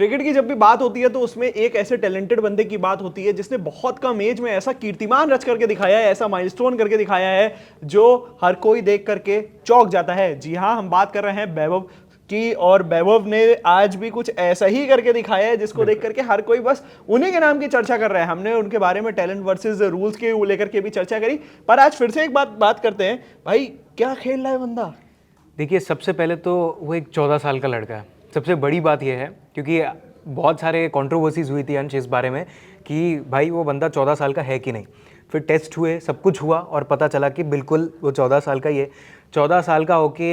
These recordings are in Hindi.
क्रिकेट की जब भी बात होती है तो उसमें एक ऐसे टैलेंटेड बंदे की बात होती है जिसने बहुत कम एज में ऐसा कीर्तिमान रच करके दिखाया है, ऐसा माइलस्टोन करके दिखाया है जो हर कोई देख करके चौंक जाता है। जी हाँ, हम बात कर रहे हैं वैभव की, और वैभव ने आज भी कुछ ऐसा ही करके दिखाया है जिसको देख करके हर कोई बस उन्हीं के नाम की चर्चा कर रहा है। हमने उनके बारे में टैलेंट वर्सेस रूल्स के लेकर के भी चर्चा करी, पर आज फिर से एक बात करते हैं। भाई क्या खेल रहा है बंदा। देखिए, सबसे पहले तो वो एक 14 साल का लड़का है। सबसे बड़ी बात यह है, क्योंकि बहुत सारे कंट्रोवर्सीज हुई थी अंश इस बारे में कि भाई वो बंदा 14 साल का है कि नहीं। फिर टेस्ट हुए, सब कुछ हुआ और पता चला कि बिल्कुल वो 14 साल का ही है। 14 साल का होके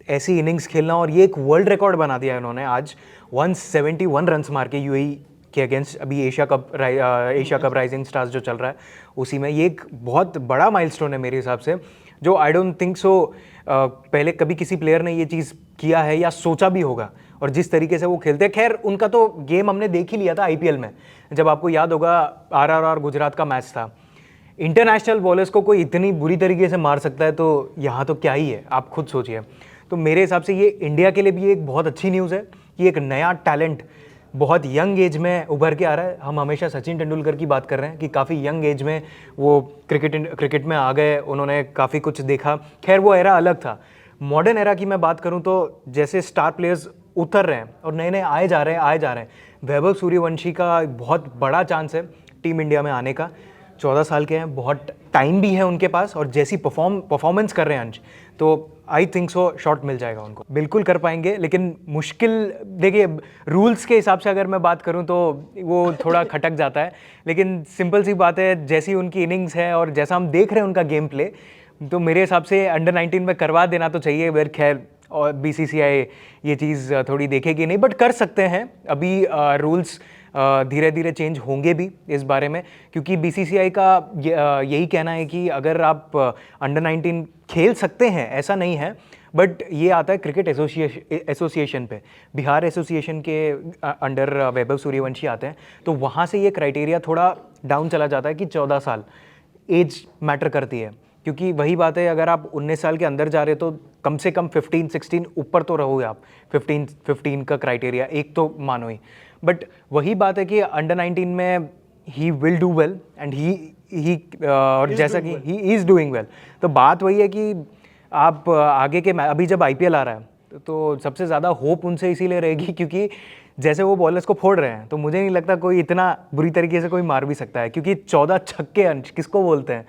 ऐसी इनिंग्स खेलना, और ये एक वर्ल्ड रिकॉर्ड बना दिया इन्होंने आज 171 रन्स मार के यूएई के अगेंस्ट। अभी एशिया कप राइजिंग स्टार्स जो चल रहा है उसी में, ये एक बहुत बड़ा माइलस्टोन है मेरे हिसाब से, जो आई डोंट थिंक सो पहले कभी किसी प्लेयर ने ये चीज़ किया है या सोचा भी होगा। और जिस तरीके से वो खेलते हैं, खैर उनका तो गेम हमने देख ही लिया था आईपीएल में, जब आपको याद होगा आरआर गुजरात का मैच था। इंटरनेशनल बॉलर्स को कोई इतनी बुरी तरीके से मार सकता है तो यहाँ तो क्या ही है, आप खुद सोचिए। तो मेरे हिसाब से ये इंडिया के लिए भी एक बहुत अच्छी न्यूज़ है कि एक नया टैलेंट बहुत यंग एज में उभर के आ रहा है। हम हमेशा सचिन तेंदुलकर की बात कर रहे हैं कि काफ़ी यंग एज में वो क्रिकेट में आ गए, उन्होंने काफ़ी कुछ देखा। खैर वो एरा अलग था। मॉडर्न एरा की मैं बात करूं तो जैसे स्टार प्लेयर्स उतर रहे हैं और नए नए आए जा रहे हैं। वैभव सूर्यवंशी का बहुत बड़ा चांस है टीम इंडिया में आने का। 14 साल के हैं, बहुत टाइम भी है उनके पास, और जैसी परफॉर्मेंस कर रहे हैं अंश, तो आई थिंक सो शॉट मिल जाएगा उनको। बिल्कुल कर पाएंगे, लेकिन मुश्किल, देखिए रूल्स के हिसाब से अगर मैं बात करूं तो वो थोड़ा खटक जाता है, लेकिन सिंपल सी बात है, जैसी उनकी इनिंग्स है और जैसा हम देख रहे हैं उनका गेम प्ले, तो मेरे हिसाब से अंडर 19 में करवा देना तो चाहिए। फिर खैर और बीसीसीआई ये चीज़ थोड़ी देखेगी नहीं, बट कर सकते हैं। अभी रूल्स धीरे धीरे चेंज होंगे भी इस बारे में, क्योंकि बीसीसीआई का यही कहना है कि अगर आप अंडर 19 खेल सकते हैं, ऐसा नहीं है, बट ये आता है क्रिकेट एसोसिएशन पे। बिहार एसोसिएशन के अंडर वैभव सूर्यवंशी आते हैं, तो वहाँ से ये क्राइटेरिया थोड़ा डाउन चला जाता है कि 14 साल एज मैटर करती है। क्योंकि वही बात है, अगर आप 19 साल के अंदर जा रहे हो तो कम से कम 15-16 ऊपर तो रहोगे आप। 15 का क्राइटेरिया एक तो मानो ही, बट वही बात है कि अंडर 19 में he will do well and he और जैसा कि ही इज़ डूइंग वेल। तो बात वही है कि आप आगे के अभी जब आईपीएल आ रहा है तो सबसे ज़्यादा होप उनसे इसीलिए रहेगी क्योंकि जैसे वो बॉलर्स को फोड़ रहे हैं, तो मुझे नहीं लगता कोई इतना बुरी तरीके से कोई मार भी सकता है। क्योंकि 14 छक्के अंश किसको बोलते हैं,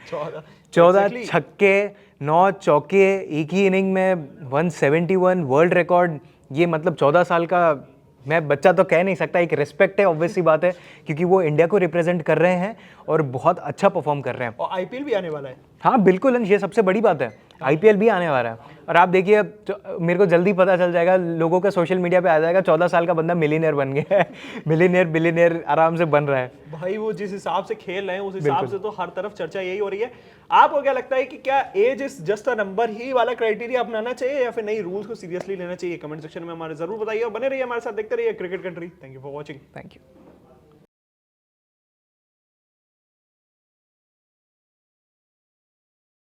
14 छक्के 9 चौके एक ही इनिंग में, 171 वर्ल्ड रिकॉर्ड। ये मतलब 14 साल का मैं बच्चा तो कह नहीं सकता, एक रिस्पेक्ट है, ऑब्वियस सी बात है, क्योंकि वो इंडिया को रिप्रेजेंट कर रहे हैं और बहुत अच्छा परफॉर्म कर रहे हैं। और आईपीएल भी आने वाला है। हाँ बिल्कुल, ये सबसे बड़ी बात है, आईपीएल भी आने वाला है। और आप देखिए, मेरे को जल्दी पता चल जाएगा, लोगों का सोशल मीडिया पे आ जाएगा 14 साल का बंदा मिलीनियर बन गया है। बिलीनियर आराम से बन रहा है भाई। वो जिस हिसाब से खेल रहे हैं उस हिसाब से तो हर तरफ चर्चा यही हो रही है। आपको क्या लगता है कि क्या age is just a number ही वाला क्राइटेरिया अपनाना चाहिए या फिर नई रूल्स को सीरियसली लेना चाहिए? कमेंट सेक्शन में हमारे जरूर बताइए और बने रहिए हमारे साथ, देखते रहिए cricket country. Thank you for watching. Thank you.